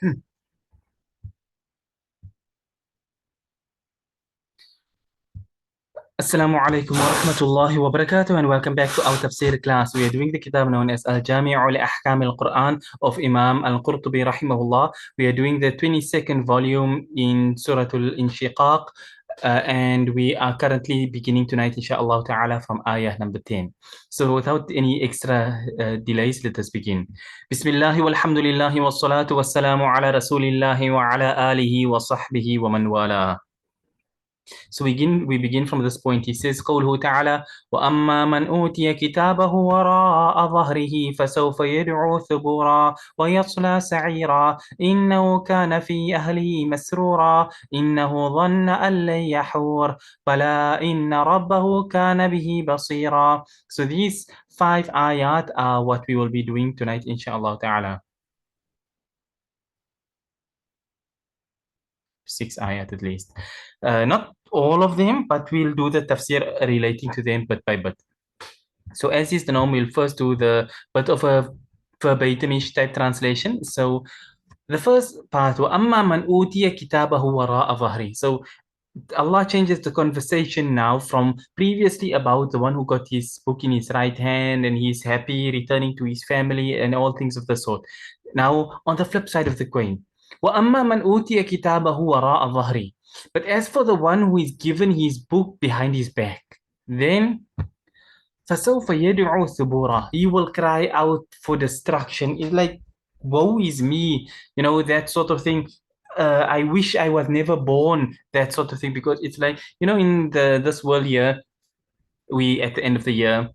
Assalamu alaikum wa rahmatullahi wa barakatuh, and welcome back to our Tafseer class. We are doing the kitab known as Al-Jami'u li-Ahkam al-Quran of Imam Al-Qurtubi rahimahullah. We are doing the 22nd volume in Surah Al-Inshiqaq, and we are currently beginning tonight, inshallah ta'ala, from ayah number 10. So without any extra delays, let us begin. Bismillahi walhamdulillahi wa salatu wa salamu ala rasulillahi wa ala alihi wa sahbihi wa man wala. So we begin from this point. He says, قوله تعالى وأما من أوتي كتابه وراء ظهره فسوف يدعو ثبورا ويصلى سعيرا إنه كان في أهله مسرورا إنه ظن أن لن يحور بلى إن ربه كان به بصيرا. So these 5 ayat are what we will be doing tonight, inshallah ta'ala. 6 ayat at least. Not all of them, but we'll do the tafsir relating to them bit by bit. So as is the norm, we'll first do the bit of a verbatimish type translation. So the first part, وَأَمَّا مَنْ أُوتِيَ كِتَابَهُ وَرَاءَ ظَهْرِهِ. So Allah changes the conversation now from previously about the one who got his book in his right hand and he's happy returning to his family and all things of the sort. Now, on the flip side of the coin, وَأَمَّا مَنْ أُوتِيَ كِتَابَهُ وَرَاءَ ظَهْرِهِ. But as for the one who is given his book behind his back, then فَسَوْفَ يَدْعُو ثُبُورًا. He will cry out for destruction. It's like, woe is me, that sort of thing. I wish I was never born, that sort of thing, because it's like, in this world here, we at the end of the year,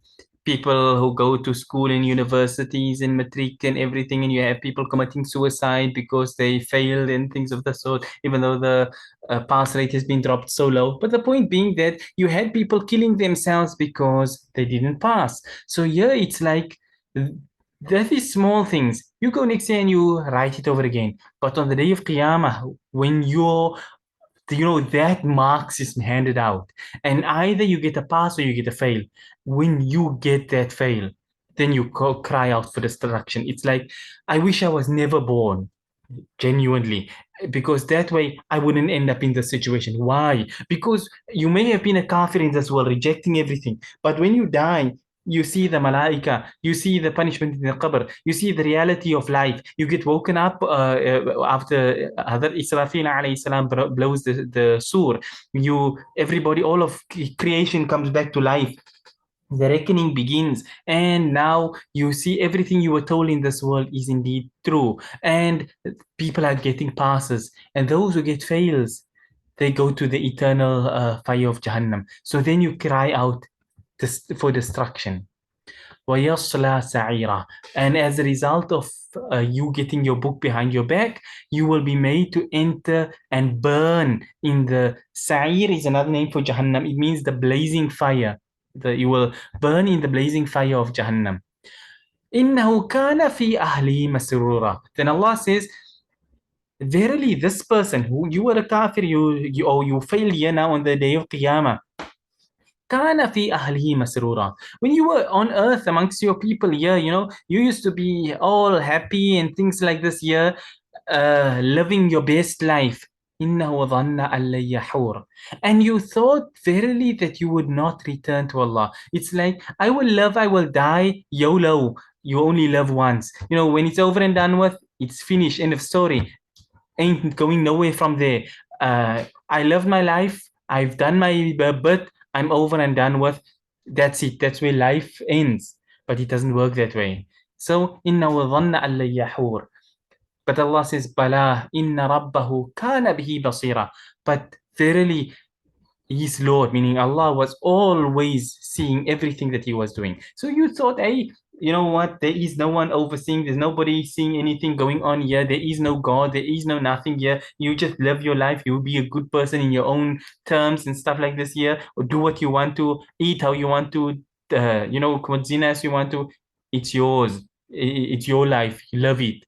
people who go to school and universities and matric and everything, and you have people committing suicide because they failed and things of the sort, even though the pass rate has been dropped so low. But the point being that you had people killing themselves because they didn't pass. So here it's like that is small things. You go next year and you write it over again. But on the day of Qiyamah, when that marks is handed out, and either you get a pass or you get a fail. When you get that fail, then you cry out for destruction. It's like, I wish I was never born, genuinely, because that way I wouldn't end up in the situation. Why? Because you may have been a kafir in this world, rejecting everything, but when you die, you see the malaika, you see the punishment in the qabr, you see the reality of life. You get woken up after Hazrat Israfil alayhi salam blows the sur. Everybody, all of creation comes back to life. The reckoning begins, and now you see everything you were told in this world is indeed true, and people are getting passes, and those who get fails, they go to the eternal fire of Jahannam. So then you cry out for destruction. وَيَصْلَى سَعِيرًا. And as a result of you getting your book behind your back, you will be made to enter and burn in the Sa'ir is another name for Jahannam. It means the blazing fire. You will burn in the blazing fire of Jahannam. إِنَّهُ كَانَ فِي أَهْلِهِ مَسْرُورًا. Then Allah says, verily this person who you were a kafir, you failed here now on the day of Qiyamah. كان في أهله مسرورا. When you were on earth amongst your people here, you used to be all happy and things like this here, living your best life. إنه ظن أن لن يحور. And you thought verily that you would not return to Allah. It's like, I will live, I will die, YOLO. You only live once. When it's over and done with, it's finished, end of story. Ain't going nowhere from there. I lived my life, I've done my bit, I'm over and done with. That's it. That's where life ends. But it doesn't work that way. So, إِنَّهُ ظَنَّ أَن لَن يَحُورَ. But Allah says, بَلَى إِنَّ رَبَّهُ كَانَ بِهِ بَصِيرًا. But verily, his Lord, meaning Allah, was always seeing everything that he was doing. So you thought, hey, you know what? There is no one overseeing. There's nobody seeing anything going on here. There is no God. There is no nothing here. You just live your life. You be a good person in your own terms and stuff like this here. Or do what you want to, eat how you want to, commit zina as you want to. It's yours. It's your life. You love it.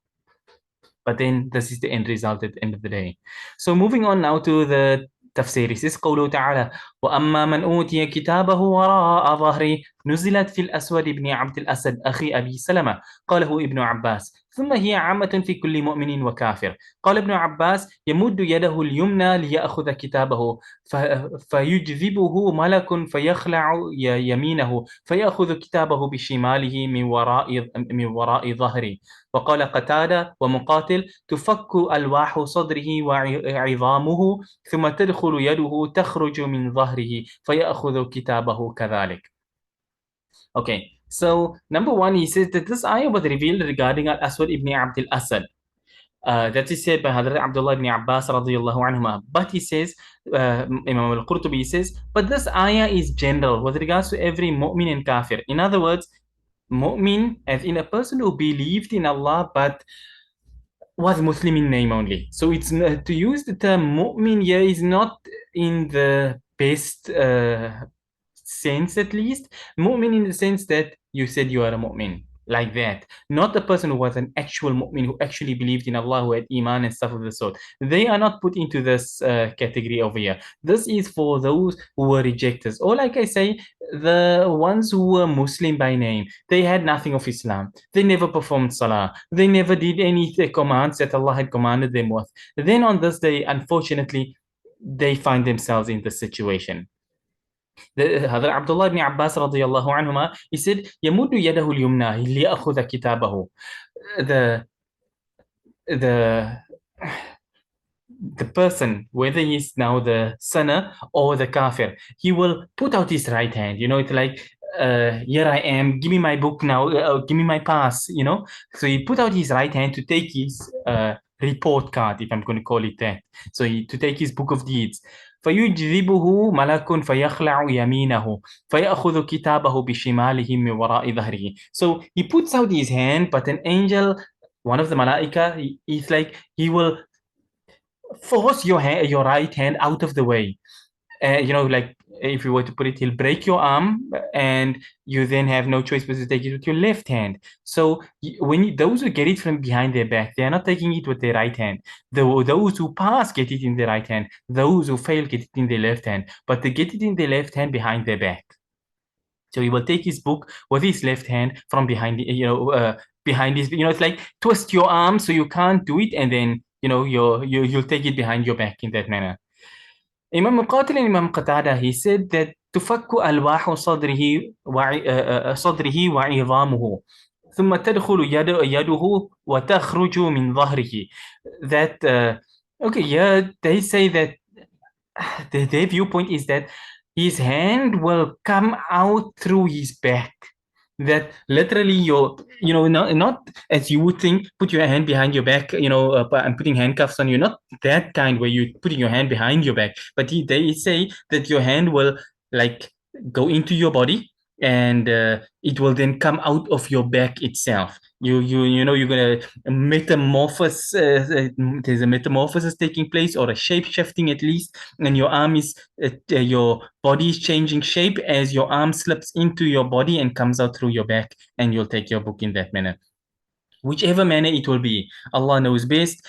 But then this is the end result at the end of the day. So moving on now to the Tafseer. This is قوله تعالى وأما من أوتي كتابه وراء ظهره نزلت في الأسود بن عبد الأسد أخي أبي سلمة. قاله ابن عباس. ثم هي عامة في كل مؤمن وكافر. قال ابن عباس: يمد يده اليمنى ليأخذ كتابه فيجذبه ملك فيخلع يمينه فيأخذ كتابه بشماله من وراء ظهره. وقال قتادة ومقاتل: تفك ألواح صدره وعظامه ثم تدخل يده تخرج من ظهره فيأخذ كتابه كذلك. Okay, so number one, he says that this ayah was revealed regarding Al-Aswad ibn Abd al-Asad. That is said by Hadrat Abdullah ibn Abbas radiyallahu anhuma. But he says, Imam Al-Qurtubi says, but this ayah is general with regards to every mu'min and kafir. In other words, mu'min as in a person who believed in Allah but was Muslim in name only. So it's to use the term mu'min here is not in the best sense, at least. Mu'min in the sense that you said you are a mu'min, like that. Not the person who was an actual mu'min, who actually believed in Allah, who had iman and stuff of the sort. They are not put into this category over here. This is for those who were rejectors. Or like I say, the ones who were Muslim by name. They had nothing of Islam. They never performed salah. They never did any commands that Allah had commanded them with. Then on this day, unfortunately, they find themselves in this situation. هذا عبد الله بن عباس رضي الله عنهما, he said يمد يده اليمنى ليأخذ كتابه. The the person, whether he's now the sinner or the kafir, he will put out his right hand. It's like, here I am, give me my book now, give me my pass, So he put out his right hand to take his report card, if I'm going to call it that. So to take his book of deeds. فيجذبه ملك فيخلع يمينه فيأخذ كتابه بشماله من وراء ظهره. So he puts out his hand, but an angel, one of the malaika, he's like, he will force your right hand out of the way. Like if you were to put it, he'll break your arm, and you then have no choice but to take it with your left hand. So those who get it from behind their back, they are not taking it with their right hand. Those who pass get it in their right hand. Those who fail get it in their left hand. But they get it in their left hand behind their back. So he will take his book with his left hand from behind, behind his, it's like twist your arm so you can't do it, and then you'll take it behind your back in that manner. Imam Muqatil and Imam Qatada, he said that تفك ألواح صدره وعظامه ثم تدخل يده وتخرج من ظهره. That okay, yeah, they say that their viewpoint is that his hand will come out through his back. That literally not as you would think, put your hand behind your back, I'm putting handcuffs on you, not that kind where you're putting your hand behind your back, but they say that your hand will like go into your body, and it will then come out of your back itself. You're gonna metamorphose. There's a metamorphosis taking place, or a shape shifting at least, and your arm is your body is changing shape as your arm slips into your body and comes out through your back, and you'll take your book in that manner. Whichever manner it will be, Allah knows best.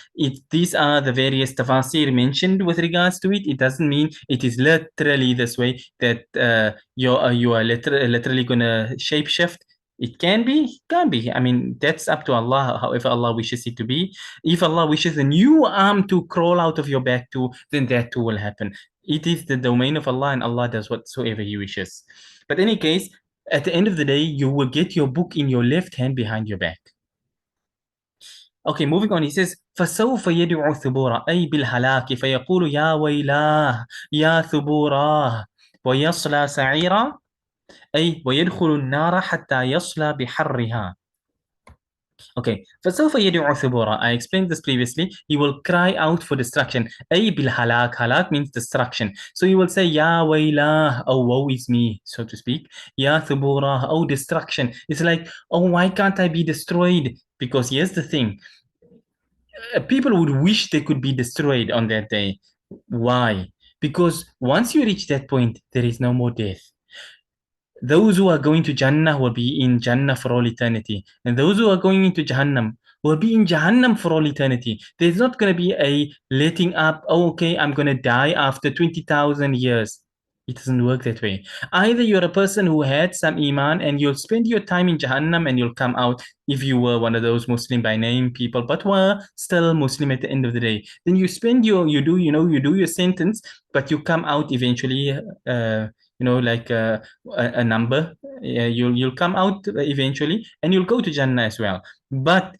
These are the various tafsir mentioned with regards to it. It doesn't mean it is literally this way, that you are literally gonna shape shift. It can be, can't be. I mean, that's up to Allah, however Allah wishes it to be. If Allah wishes a new arm to crawl out of your back too, then that too will happen. It is the domain of Allah, and Allah does whatsoever He wishes. But in any case, at the end of the day, you will get your book in your left hand behind your back. Okay, moving on, he says, فسوف يدعو ثبورا أي بالهلاك فيقول يا ويلاه يا ثبوراه ويصلى سعيرا أي ويدخل النار حتى يصلى بحرها. Okay, فسوف يدعو ثبورا. I explained this previously. He will cry out for destruction. أي بالهلاك. Halak means destruction. So he will say يا ويلاه, oh woe is me, so to speak. يا ثبورا, oh destruction. It's like, oh, why can't I be destroyed? Because here's the thing. People would wish they could be destroyed on that day. Why? Because once you reach that point, there is no more death. Those who are going to Jannah will be in Jannah for all eternity. And those who are going into Jahannam will be in Jahannam for all eternity. There's not going to be a letting up, oh, okay, I'm going to die after 20,000 years. It doesn't work that way. Either you're a person who had some iman and you'll spend your time in Jahannam and you'll come out if you were one of those Muslim by name people, but were still Muslim at the end of the day. Then you spend you do your sentence, but you come out eventually, like a number. You'll come out eventually and you'll go to Jannah as well. But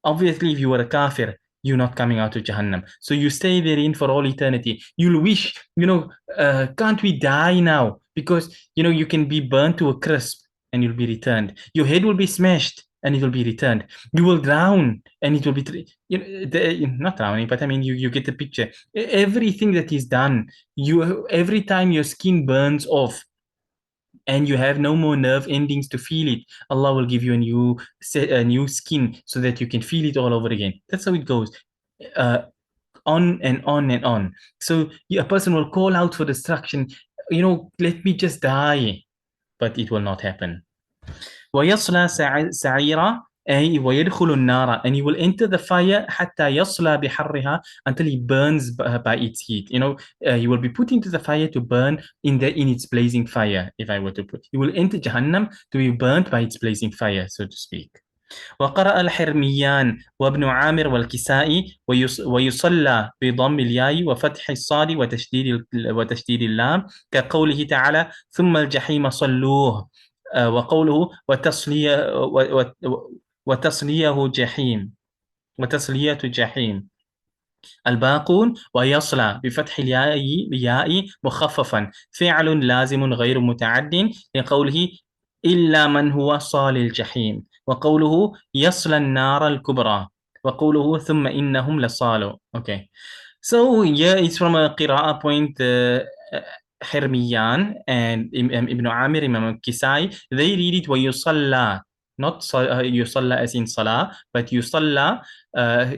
obviously, if you were a kafir, you're not coming out of Jahannam. So you stay therein for all eternity. You'll wish, can't we die now? Because, you can be burnt to a crisp and you'll be returned. Your head will be smashed and it will be returned. You will drown and it will be, not drowning, but I mean, you get the picture. Everything that is done, every time your skin burns off, and you have no more nerve endings to feel it, Allah will give you a new skin so that you can feel it all over again. That's how it goes. Uh, on and on and on. So a person will call out for destruction, let me just die, but it will not happen. ويصلى سعيرا أي ويدخل النار, and he will enter the fire حتى يصلى بحرها, until he burns by its heat. He will be put into the fire to burn in its blazing fire. If I were to put, he will enter Jahannam to be burnt by its blazing fire, so to speak. وقرأ الحرميان وابن عامر والكسائي ويصلى بضم الياء وفتح الصاد وتشديد اللام كقوله تعالى ثم الجحيم صلوه، وقوله وتصليه جحيم وتصلية جحيم. الباقون ويصلى بفتح الياء مخففا فعل لازم غير متعد لقوله إلا من هو صال الجحيم، وقوله يصلى النار الكبرى، وقوله ثم إنهم لصالوا. Okay. So yeah, it's from a qira'ah point, Hirmiyan and Ibn Amir, Imam Kisai, they read it وَيُصَلَّى, not يُصَلَّى as in salah, but يُصَلَّى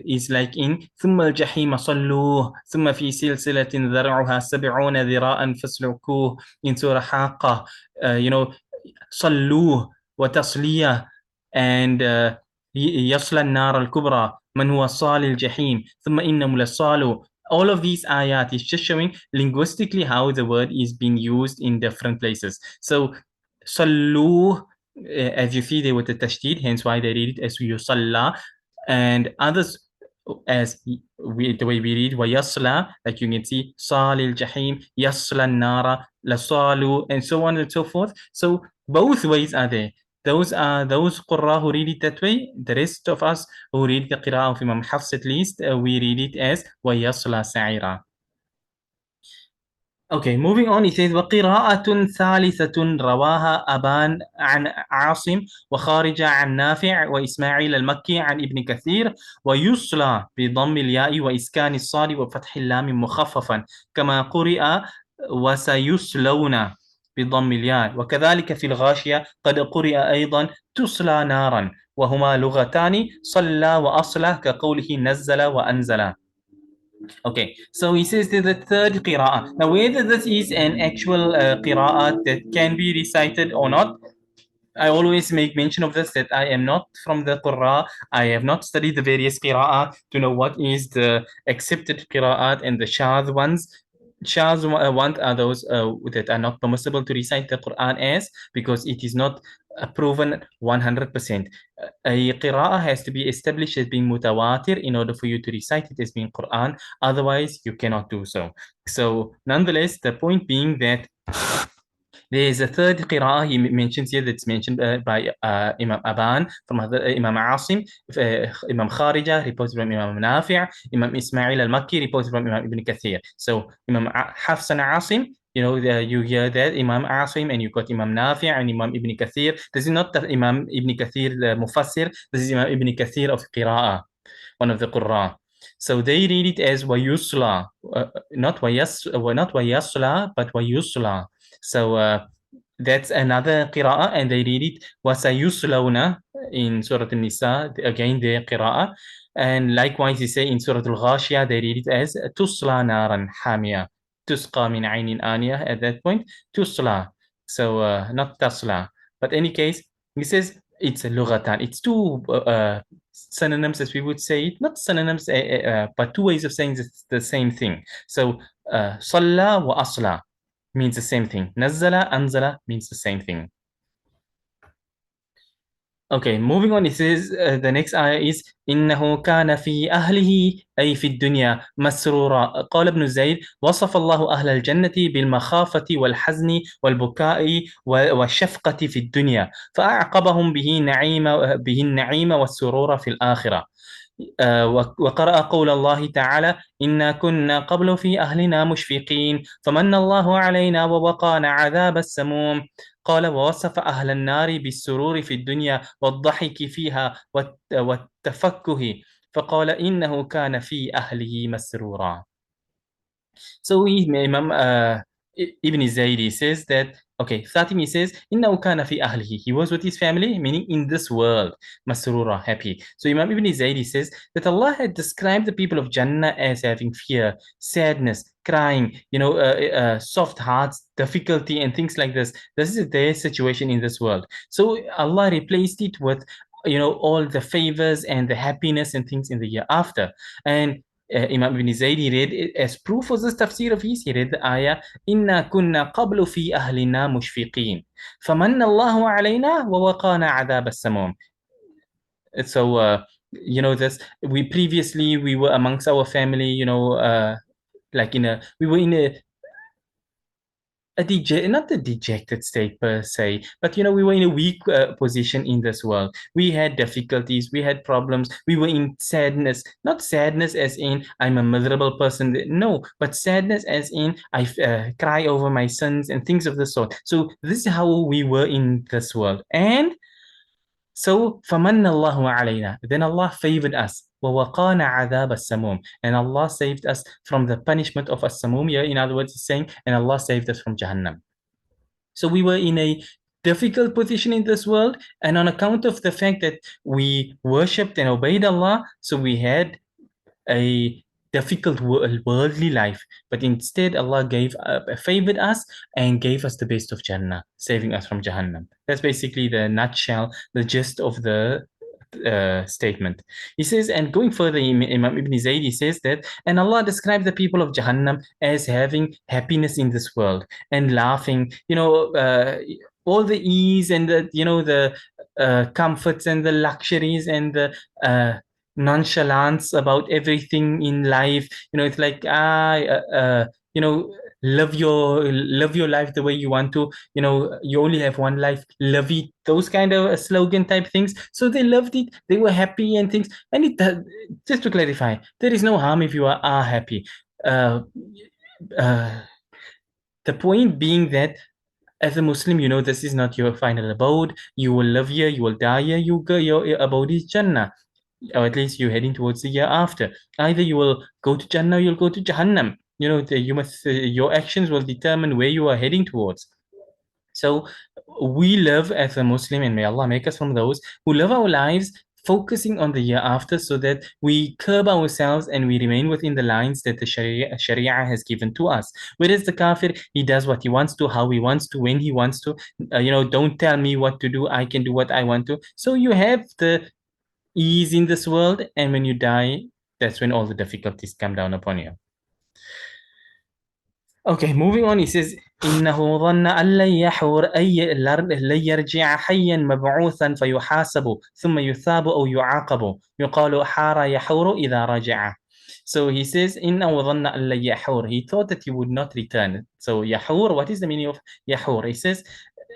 is like in ثُمَّ الْجَحِيمَ صَلُّوهُ ثُمَّ فِي سِلْسِلَةٍ ذَرْعُهَا 70 ذِرَاءً فَاسْلُكُوهُ in Surah Haqqah, صَلُّوهُ وَتَصْلِيَةً and يَصْلَى النَّارَ الْكُبْرى مَنْ هُوَ صَالِ الْجَحِيمِ ثُمَّ إِنَّهُمْ لَصَالُوا. All of these ayat is just showing linguistically how the word is being used in different places. So, sallu, as you see there with the tashdid, hence why they read it as yusalla, and others as the way we read wayasla, like you can see salil jahim, yasla nara, lasalu, and so on and so forth. So both ways are there. Those are those qurra who read it that way. The rest of us who read the qira'ah of Imam Hafs, at least, we read it as وَيَصْلَى سَعِيرًا. Okay, moving on, it says وقراءة ثالثة رواها أبان عن عاصم وخارجة عن نافع وإسماعيل المكي عن ابن كثير ويصلى بضم الياء وإسكان الصاد وفتح اللام مخففا كما قرئ وسيصلون بضم الياء، وكذلك في الغاشية قد قرئ أيضا تصلى نارا، وهما لغتان صلى وأصلى كقوله نزل وأنزل. Okay, so he says that the third qira'ah. Now, whether this is an actual qira'ah that can be recited or not, I always make mention of this, that I am not from the Qur'an. I have not studied the various qira'at to know what is the accepted qira'at and the shadh ones. Shadh ones are those that are not permissible to recite the Qur'an as, because it is not proven 100%. A qira'ah has to be established as being mutawatir in order for you to recite it as being Qur'an. Otherwise, you cannot do so. So, nonetheless, the point being that there is a third qira'ah he mentions here, that's mentioned by Imam Aban, from Imam Asim, Imam Kharija, reported from Imam Nafi', Imam Ismail al-Makki, reported from Imam Ibn Kathir. So Imam Hafs and Asim, you hear that Imam Asim and you got Imam Nafi' and Imam Ibn Kathir. This is not the Imam Ibn Kathir, the Mufassir. This is Imam Ibn Kathir of Qira'ah, one of the Qurra. So they read it as wayusla, not wayasla, but wayusla. So that's another qira'ah, and they read it wasayuslawna in Surah An-Nisa, again their qira'ah. And likewise, they say in Surah Al-Ghashiyah, they read it as tusla naran hamia, tusqa min aynin aniya at that point, tusla. So not tasla. But in any case, he says it's a lughatan. It's two synonyms, as we would say it, not synonyms, but two ways of saying the same thing. So, salla wa asla means the same thing. Nazzala, anzala means the same thing. Okay, moving on. It says the next ayah is إنه كان في أهله أي في الدنيا مسرورا. قال ابن زيد وصف الله أهل الجنة بالمخافة والحزن والبكاء والشفقة في الدنيا فأعقبهم به النعيم والسرور في الآخرة. وقرأ قول الله تعالى إنا كنا قبل في أهلنا مشفقين فمن الله علينا ووقانا عذاب السموم. قال ووصف أهل النار بالسرور في الدنيا والضحك فيها والتفكه فقال إنه كان في أهله مسرورا. So Imam Ibn Zaidi says that, okay, starting he says, إِنَّهُ كَانَ فِي أَهْلِهِ. He was with his family, meaning in this world, masrura, happy. So Imam Ibn Zaidi says that Allah had described the people of Jannah as having fear, sadness, crying, soft hearts, difficulty, and things like this. This is their situation in this world. So Allah replaced it with, all the favors and the happiness and things in the year after. And Imam Ibn Zayd, he read it as proof of this tafsir of his. He read the ayah, إِنَّا كُنَّا قَبْلُ فِي أَهْلِنَا مُشْفِقِينَ فَمَنَّ اللَّهُ عَلَيْنَا وَوَقَانَا عَذَابَ السَّمُومِ. So, this, we were amongst our family, like we were in not a dejected state per se, but we were in a weak position in this world. We had difficulties, we had problems, we were in sadness, not sadness as in I'm a miserable person, no, but sadness as in I cry over my sins and things of the sort. So this is how we were in this world. And so فَمَنَّ اللَّهُ عَلَيْنَا, then Allah favored us. وَوَقَانَ عَذَابَ السَّمُومِ, and Allah saved us from the punishment of as-samum. Yeah, in other words, he's saying, and Allah saved us from Jahannam. So we were in a difficult position in this world, and on account of the fact that we worshipped and obeyed Allah, so we had a difficult worldly life, but instead Allah favored us and gave us the best of Jannah, saving us from Jahannam. That's basically the nutshell, the gist of the statement. He says, and going further, Imam Ibn Zayd, he says that, and Allah described the people of Jahannam as having happiness in this world and laughing, all the ease and the comforts and the luxuries and the nonchalance about everything in life. It's like live your life the way you want to. You only have one life, love it, those kind of slogan type things. So they loved it, they were happy and things. And just to clarify, there is no harm if you are happy. The point being that as a Muslim, this is not your final abode. You will live here, you will die here, your abode is Jannah, or at least you're heading towards the year after. Either you will go to Jannah or you'll go to Jahannam. Your actions will determine where you are heading towards. So we live as a Muslim, and may Allah make us from those who live our lives focusing on the year after, so that we curb ourselves and we remain within the lines that the Sharia has given to us. Whereas the kafir, he does what he wants to, how he wants to, when he wants to. Don't tell me what to do. I can do what I want to. So you have the ease in this world, and when you die, that's when all the difficulties come down upon you. Okay, moving on, he says, إنه ظن أن لن يحور أي لن يرجع حيا مبعوثا فيحاسب ثم يثاب أو يعاقب يقال حار يحور إذا رجع. So he says, إنه ظن أن لن يحور, he thought that he would not return. So يحور, what is the meaning of يحور? He says,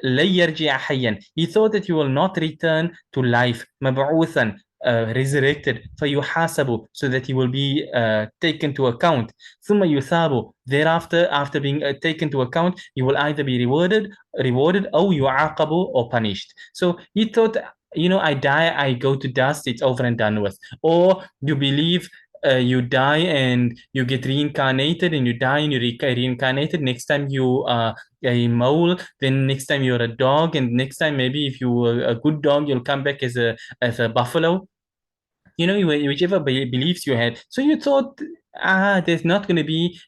لن يرجع حيا, he thought that he will not return to life, مبعوثا, resurrected, فيحاسب, so that he will be taken to account, ثم يثاب, thereafter, after being taken to account, he will either be rewarded, أو يعاقب, or punished. So he thought, I die, I go to dust, it's over and done with. Or you believe you die and you get reincarnated, and you die and you reincarnated. Next time you are a mole, then next time you're a dog, and next time maybe if you were a good dog, you'll come back as a buffalo. Whichever beliefs you had. So you thought, there's not going to be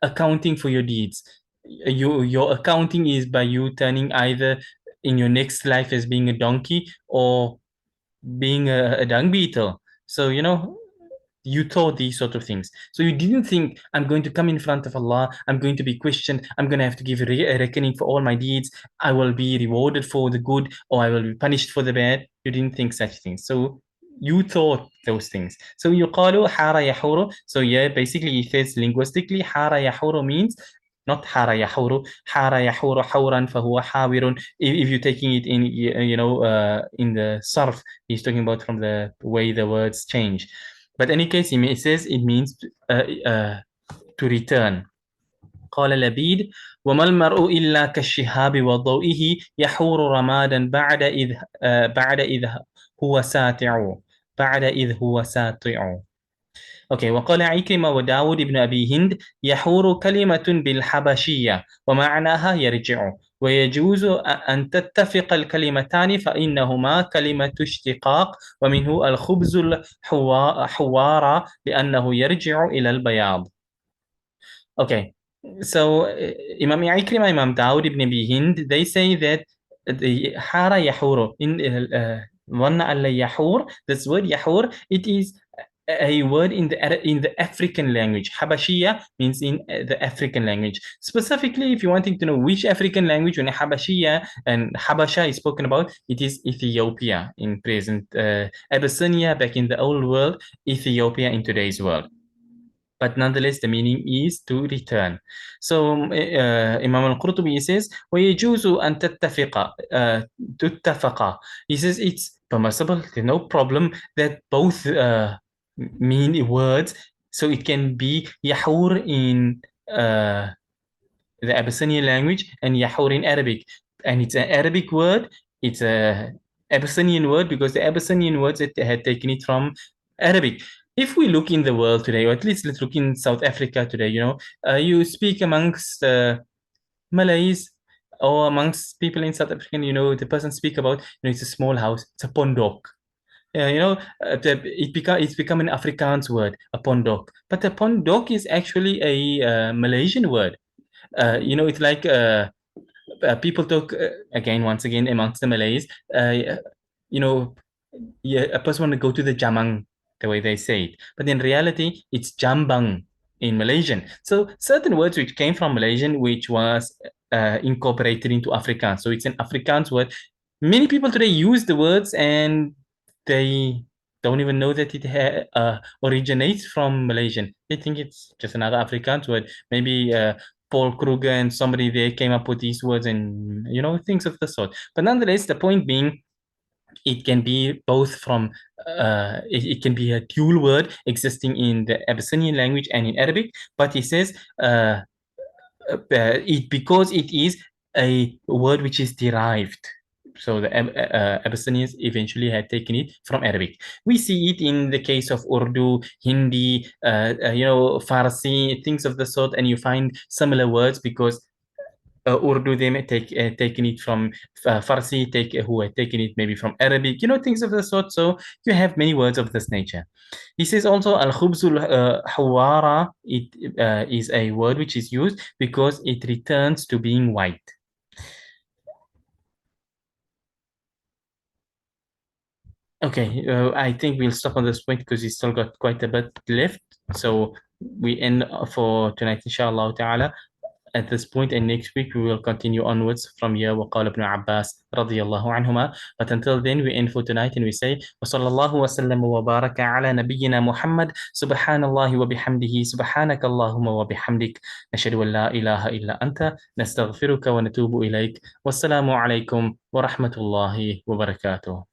accounting for your deeds. Your accounting is by you turning either in your next life as being a donkey or being a dung beetle. So You thought these sort of things. So you didn't think, I'm going to come in front of Allah, I'm going to be questioned, I'm going to have to give a reckoning for all my deeds, I will be rewarded for the good, or I will be punished for the bad. You didn't think such things. So you thought those things. So يقال حار يحور. So yeah, basically it says linguistically, حار يحور means not حار يحور. حار يحور حورا فهو حاور. If you're taking it in, in the sarf, he's talking about from the way the words change. But in any case, it says it means to return. قال لبيد: وما المرء إلا كالشهاب وضوئه يحور رمادا بعد إذ هو ساتع بعد إذ هو ساطع. أوكي. وقال عكرمة وداود بن أبي هند: يحور كلمة بالحبشية ومعناها يرجع، ويجوز أن تتفق الكلمتان فإنهما كلمة اشتقاق، ومنه الخبز الحوار لأنه يرجع إلى البياض. Okay, so Imam Ikrima, Imam Dawud ibn Abi Hind, they say that the hara yahuru in wanna alla yahur, this word yahur, it is a word in the African language. Habashiya means in the African language. Specifically, if you're wanting to know which African language, when Habashiya and Habasha is spoken about, it is Ethiopia in present, Abyssinia back in the old world, Ethiopia in today's world. But nonetheless, the meaning is to return. So Imam Al-Qurtubi says, وَيَجُوزُ أَن تُتَّفَقَ. He says it's permissible, there's no problem that both mean words. So it can be Yahur in the Abyssinian language and Yahur in Arabic. And it's an Arabic word, it's a Abyssinian word because the Abyssinian words that had taken it from Arabic. If we look in the world today, or at least let's look in South Africa today, you speak amongst Malays or amongst people in South Africa, the person speak about, it's a small house, it's a pondok. It's become an Afrikaans word, a pondok. But a pondok is actually a Malaysian word. It's like people talk, once again, amongst the Malays, yeah, a person want to go to the Jamang, the way they say it. But in reality, it's Jambang in Malaysian. So certain words which came from Malaysian, which was incorporated into Afrikaans. So it's an Afrikaans word. Many people today use the words and they don't even know that it originates from Malaysian. They think it's just another Afrikaans word. Maybe Paul Kruger and somebody there came up with these words and, things of the sort. But nonetheless, the point being, it can be both from, it can be a dual word existing in the Abyssinian language and in Arabic, but he says because it is a word which is derived. So the Abyssinians eventually had taken it from Arabic. We see it in the case of Urdu, Hindi, Farsi, things of the sort, and you find similar words because Urdu, they may taken it from Farsi, who had taken it maybe from Arabic, things of the sort. So you have many words of this nature. He says also, Al-Khubzul Hawara, it is a word which is used because it returns to being white. Okay, I think we'll stop on this point because we still got quite a bit left. So we end for tonight, inshallah ta'ala. At this point, and next week we will continue onwards from here. وقال ابن عباس رضي الله عنهما. But until then, we end for tonight and we say وصلى الله وسلم وبارك على نبينا محمد سبحان الله وبحمده سبحانك اللهم وبحمدك نشهد أن لا إله إلا أنت نستغفرك ونتوب إليك والسلام عليكم ورحمة الله وبركاته.